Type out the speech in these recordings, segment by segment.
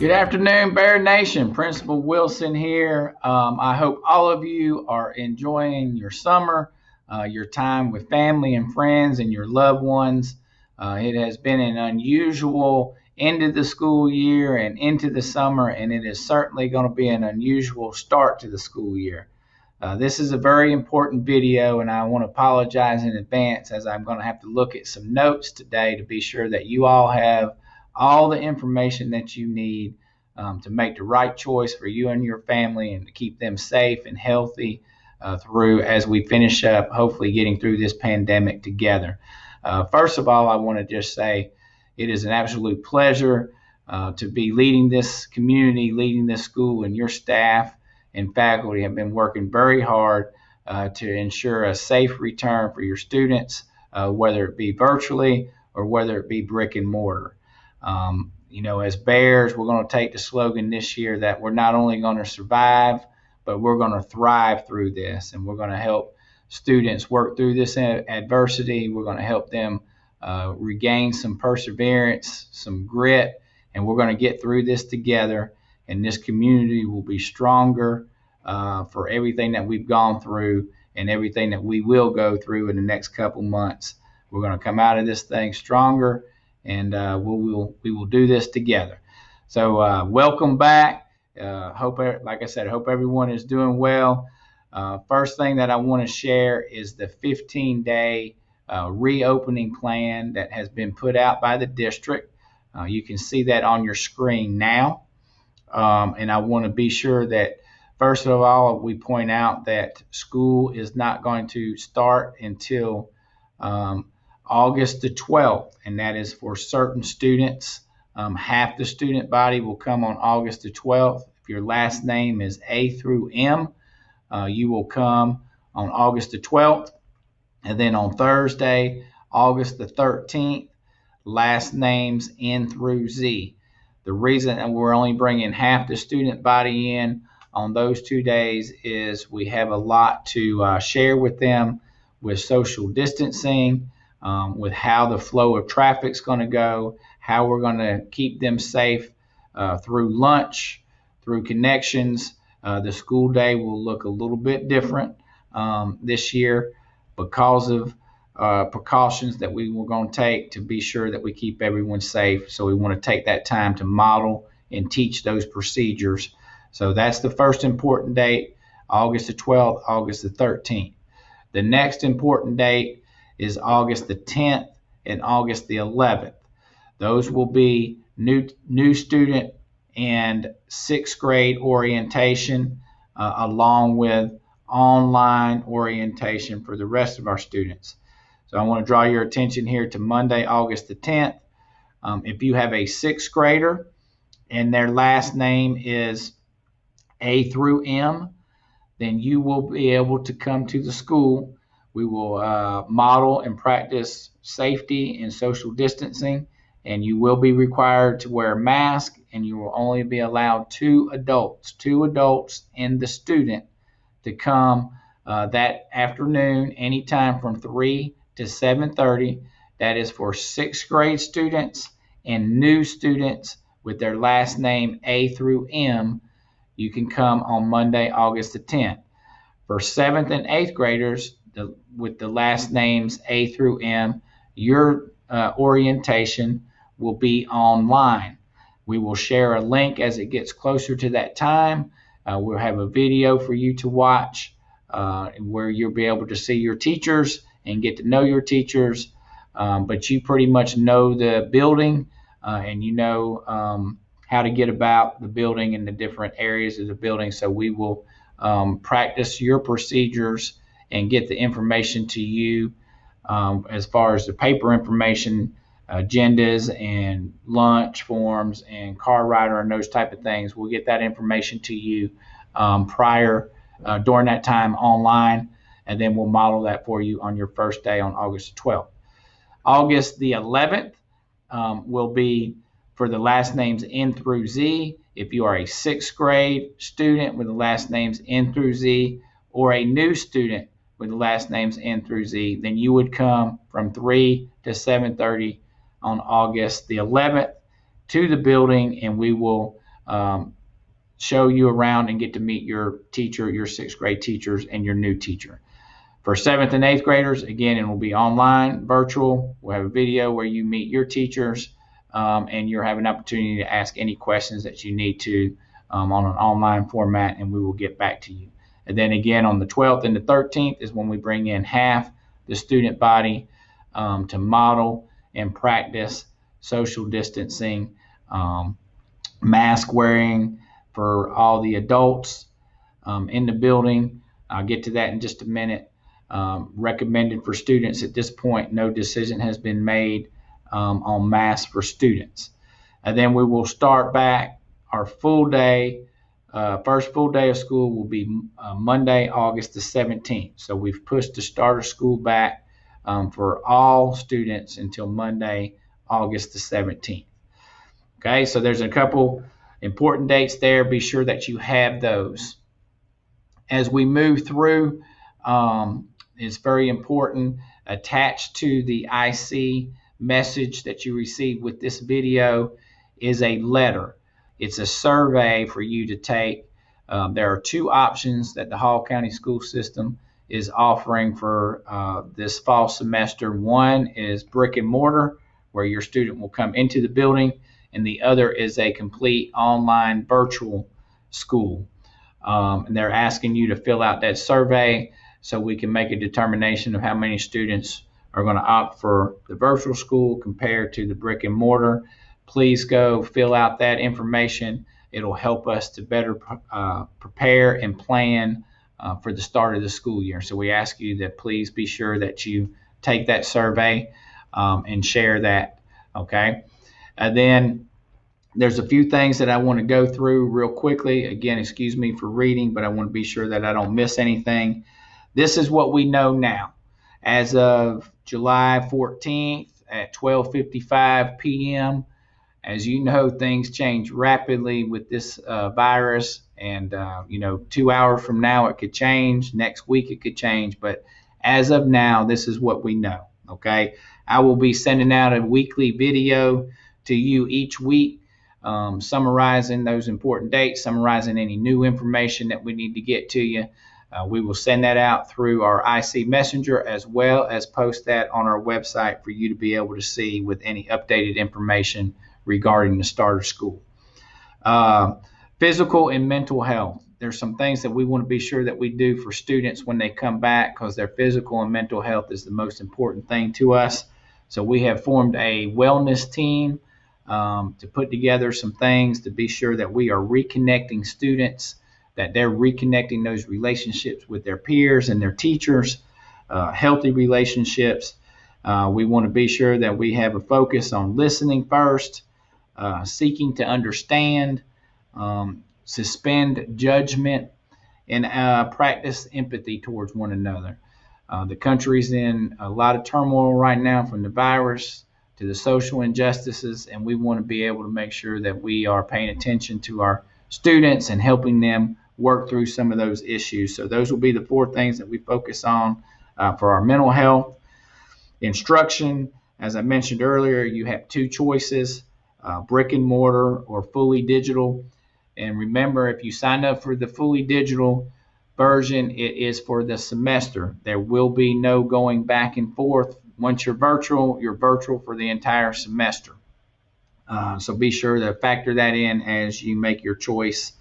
Good afternoon, Bear Nation. Principal Wilson here. I hope all of you are enjoying your summer, your time with family and friends and your loved ones. It has been an unusual end of the school year and into the summer, and it is certainly going to be an unusual start to the school year. This is a very important video, and I want to apologize in advance as I'm going to have to look at some notes today to be sure that you all have all the information that you need to make the right choice for you and your family and to keep them safe and healthy through as we finish up, hopefully getting through this pandemic together. First of all, I want to just say it is an absolute pleasure to be leading this community, leading this school, and your staff and faculty have been working very hard to ensure a safe return for your students, whether it be virtually or whether it be brick and mortar. As Bears, we're going to take the slogan this year that we're not only going to survive, but we're going to thrive through this, and we're going to help students work through this adversity. We're going to help them regain some perseverance, some grit, and we're going to get through this together, and this community will be stronger for everything that we've gone through and everything that we will go through in the next couple months. We're going to come out of this thing stronger, and we will do this together. So welcome back. Like I said, hope everyone is doing well. First thing that I want to share is the 15-day reopening plan that has been put out by the district. You can see that on your screen now. And I want to be sure that, first of all, we point out that school is not going to start until August the 12th, and that is for certain students. Half the student body will come on August the 12th. If your last name is A through M, you will come on August the 12th. And then on Thursday, August the 13th, last names N through Z. The reason that we're only bringing half the student body in on those 2 days is we have a lot to share with them with social distancing, with how the flow of traffic is going to go, how we're going to keep them safe through lunch, through connections. The school day will look a little bit different this year because of precautions that we were going to take to be sure that we keep everyone safe. So we want to take that time to model and teach those procedures. So that's the first important date, August the 12th, August the 13th. The next important date is August the 10th and August the 11th. Those will be new student and sixth grade orientation, along with online orientation for the rest of our students. So I want to draw your attention here to Monday, August the 10th. If you have a sixth grader and their last name is A through M, then you will be able to come to the school. We will model and practice safety and social distancing, and you will be required to wear a mask, and you will only be allowed two adults and the student to come that afternoon, anytime from 3 to 7:30. That is for sixth grade students and new students with their last name A through M. You can come on Monday, August the 10th. For seventh and eighth graders with the last names A through M, your orientation will be online. We will share a link as it gets closer to that time. We'll have a video for you to watch where you'll be able to see your teachers and get to know your teachers. But you pretty much know the building and you know how to get about the building and the different areas of the building. So we will practice your procedures and get the information to you as far as the paper information, agendas and lunch forms and car rider and those type of things. We'll get that information to you during that time online, and then we'll model that for you on your first day on August 12th. August the 11th will be for the last names N through Z. If you are a sixth grade student with the last names N through Z, or a new student with the last names N through Z, then you would come from 3 to 7:30 on August the 11th to the building, and we will um, show you around and get to meet your teacher, your sixth grade teachers, and your new teacher. For seventh and eighth graders, again, it will be online, virtual. We'll have a video where you meet your teachers, and you'll have an opportunity to ask any questions that you need to on an online format, and we will get back to you. And then again, on the 12th and the 13th is when we bring in half the student body to model and practice social distancing, mask wearing for all the adults in the building. I'll get to that in just a minute. Recommended for students at this point, no decision has been made on masks for students. And then we will start back our full day. First full day of school will be Monday, August the 17th. So we've pushed the start of school back for all students until Monday, August the 17th. Okay, so there's a couple important dates there. Be sure that you have those. As we move through, it's very important. Attached to the IC message that you receive with this video is a letter. It's a survey for you to take. There are two options that the Hall County School System is offering for this fall semester. One is brick and mortar, where your student will come into the building, and the other is a complete online virtual school. And they're asking you to fill out that survey so we can make a determination of how many students are going to opt for the virtual school compared to the brick and mortar. Please go fill out that information. It'll help us to better prepare and plan for the start of the school year. So we ask you that please be sure that you take that survey and share that, okay? And then there's a few things that I want to go through real quickly. Again, excuse me for reading, but I want to be sure that I don't miss anything. This is what we know now. As of July 14th at 12:55 p.m., as you know, things change rapidly with this virus, and 2 hours from now it could change. Next week it could change, but as of now, this is what we know. Okay, I will be sending out a weekly video to you each week, summarizing those important dates, summarizing any new information that we need to get to you. We will send that out through our IC Messenger, as well as post that on our website for you to be able to see with any updated information regarding the start of school. Physical and mental health. There's some things that we want to be sure that we do for students when they come back, because their physical and mental health is the most important thing to us. So we have formed a wellness team to put together some things to be sure that we are reconnecting students, that they're reconnecting those relationships with their peers and their teachers, healthy relationships. We want to be sure that we have a focus on listening first, seeking to understand, suspend judgment, and practice empathy towards one another. The country's in a lot of turmoil right now, from the virus to the social injustices, and we want to be able to make sure that we are paying attention to our students and helping them work through some of those issues. So those will be the four things that we focus on for our mental health. Instruction, as I mentioned earlier, you have two choices, brick and mortar or fully digital. And remember, if you sign up for the fully digital version, it is for the semester. There will be no going back and forth. Once you're virtual for the entire semester. So be sure to factor that in as you make your choice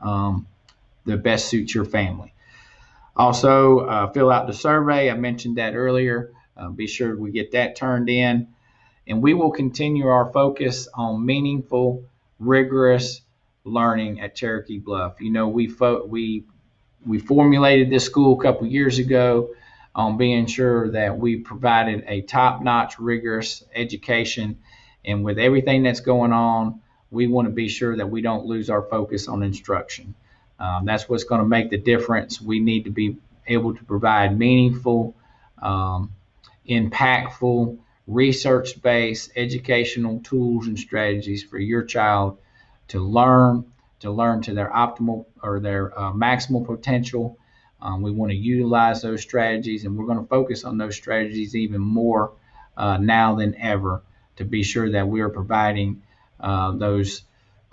that best suits your family. Also, fill out the survey. I mentioned that earlier. Be sure we get that turned in. And we will continue our focus on meaningful, rigorous learning at Cherokee Bluff. You know, we formulated this school a couple years ago on being sure that we provided a top-notch, rigorous education. And with everything that's going on, we want to be sure that we don't lose our focus on instruction. That's what's going to make the difference. We need to be able to provide meaningful, impactful, research-based educational tools and strategies for your child to learn to their optimal or their maximal potential. We want to utilize those strategies, and we're going to focus on those strategies even more now than ever to be sure that we are providing those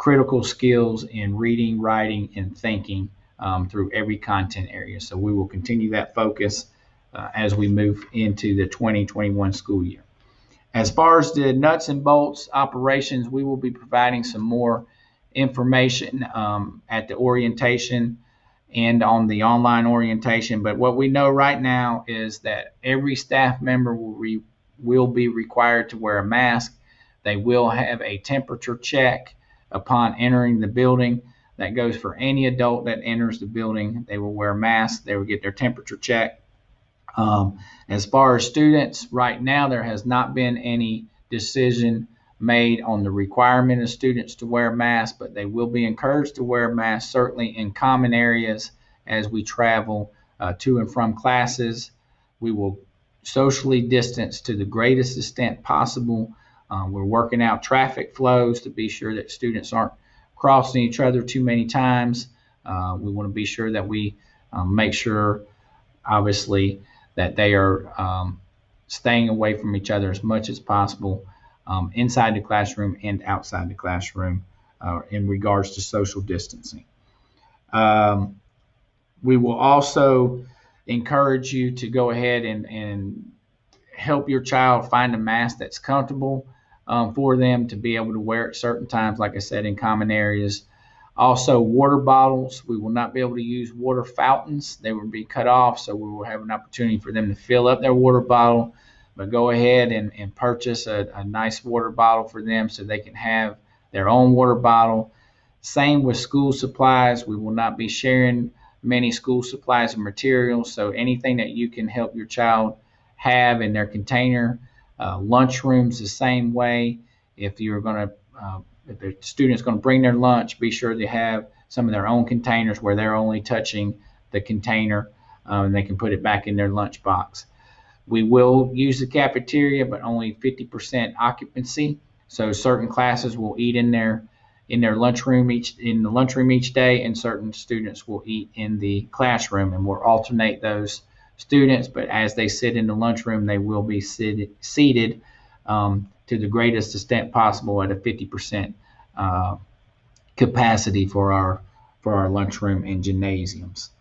critical skills in reading, writing, and thinking through every content area. So we will continue that focus as we move into the 2021 school year. As far as the nuts and bolts operations, we will be providing some more information at the orientation and on the online orientation. But what we know right now is that every staff member will be required to wear a mask. They will have a temperature check upon entering the building. That goes for any adult that enters the building. They will wear a mask. They will get their temperature checked. As far as students, right now there has not been any decision made on the requirement of students to wear masks, but they will be encouraged to wear masks, certainly in common areas as we travel to and from classes. We will socially distance to the greatest extent possible. We're working out traffic flows to be sure that students aren't crossing each other too many times. We want to be sure that we make sure, obviously, that they are staying away from each other as much as possible inside the classroom and outside the classroom in regards to social distancing. We will also encourage you to go ahead and help your child find a mask that's comfortable for them to be able to wear at certain times, like I said, in common areas. Also, water bottles. We will not be able to use water fountains. They will be cut off, so we will have an opportunity for them to fill up their water bottle. But go ahead and purchase a nice water bottle for them so they can have their own water bottle. Same with school supplies. We will not be sharing many school supplies and materials, so anything that you can help your child have in their container. Lunchrooms the same way. If you're going to if the student's going to bring their lunch, be sure they have some of their own containers where they're only touching the container and they can put it back in their lunch box. We will use the cafeteria, but only 50% occupancy. So certain classes will eat in their lunchroom each day, and certain students will eat in the classroom, and we'll alternate those students. But as they sit in the lunchroom, they will be seated to the greatest extent possible at a 50% capacity for our lunchroom and gymnasiums.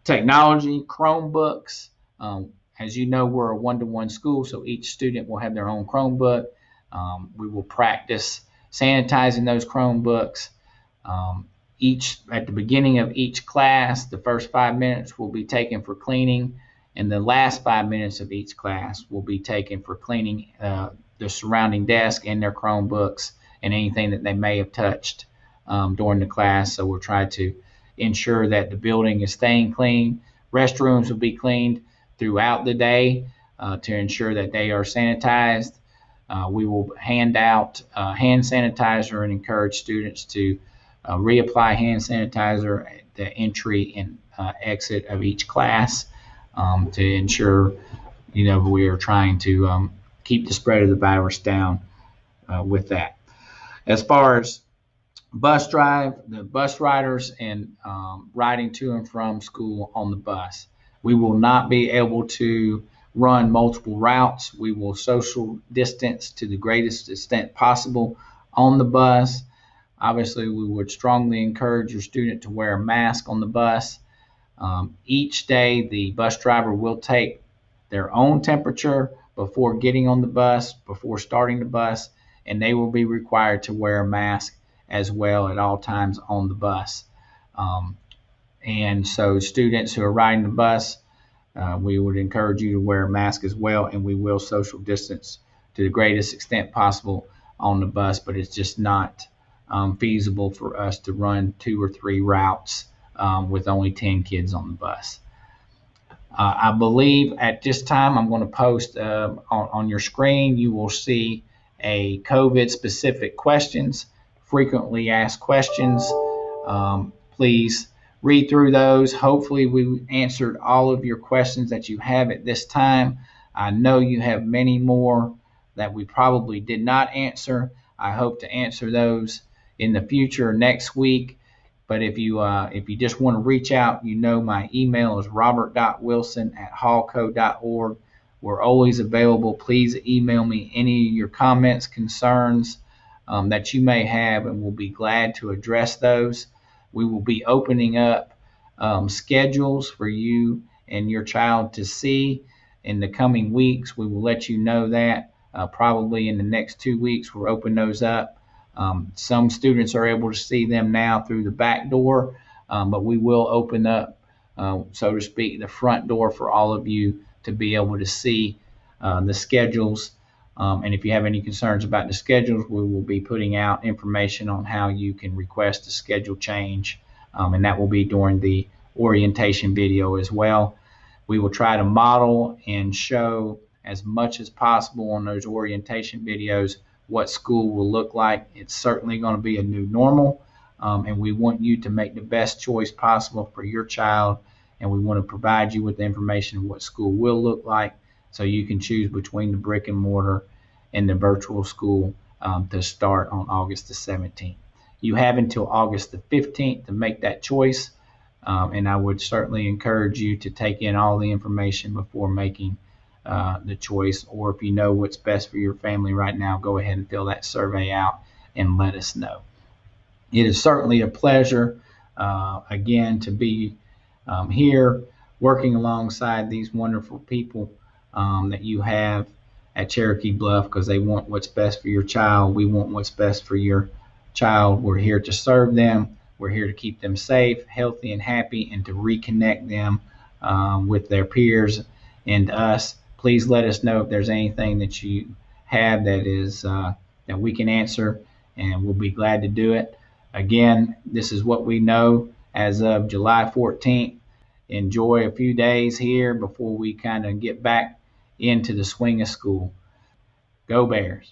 Technology, Chromebooks. As you know, we're a one-to-one school, so each student will have their own Chromebook. We will practice sanitizing those Chromebooks. At the beginning of each class, the first 5 minutes will be taken for cleaning, and the last 5 minutes of each class will be taken for cleaning the surrounding desk and their Chromebooks and anything that they may have touched during the class. So we'll try to ensure that the building is staying clean. Restrooms will be cleaned throughout the day to ensure that they are sanitized. We will hand out hand sanitizer and encourage students to reapply hand sanitizer at the entry and exit of each class to ensure, we are trying to keep the spread of the virus down with that. As far as bus drive, the bus riders and riding to and from school on the bus, we will not be able to run multiple routes. We will social distance to the greatest extent possible on the bus. Obviously, we would strongly encourage your student to wear a mask on the bus. Each day, the bus driver will take their own temperature before getting on the bus, before starting the bus, and they will be required to wear a mask as well at all times on the bus. And so students who are riding the bus, we would encourage you to wear a mask as well, and we will social distance to the greatest extent possible on the bus, but it's just not feasible for us to run 2 or 3 routes with only 10 kids on the bus. I believe at this time I'm going to post on your screen, you will see a COVID specific questions, frequently asked questions. Please read through those. Hopefully we answered all of your questions that you have at this time. I know you have many more that we probably did not answer. I hope to answer those in the future next week. But if you just want to reach out, my email is robert.wilson@hallco.org. We're always available. Please email me any of your comments, concerns, that you may have, and we'll be glad to address those. We will be opening up schedules for you and your child to see in the coming weeks. We will let you know that probably in the next 2 weeks. We'll open those up. Some students are able to see them now through the back door, but we will open up, so to speak, the front door for all of you to be able to see the schedules. And if you have any concerns about the schedules, we will be putting out information on how you can request a schedule change, and that will be during the orientation video as well. We will try to model and show as much as possible on those orientation videos what school will look like. It's certainly going to be a new normal, and we want you to make the best choice possible for your child, and we want to provide you with the information of what school will look like, so you can choose between the brick and mortar and the virtual school to start on August the 17th. You have until August the 15th to make that choice, and I would certainly encourage you to take in all the information before making the choice. Or if you know what's best for your family right now, go ahead and fill that survey out and let us know. It is certainly a pleasure, again, to be here working alongside these wonderful people that you have at Cherokee Bluff, because they want what's best for your child. We want what's best for your child. We're here to serve them. We're here to keep them safe, healthy, and happy, and to reconnect them with their peers and us. Please let us know if there's anything that you have that is that we can answer, and we'll be glad to do it. Again, this is what we know as of July 14th. Enjoy a few days here before we kind of get back into the swing of school. Go Bears.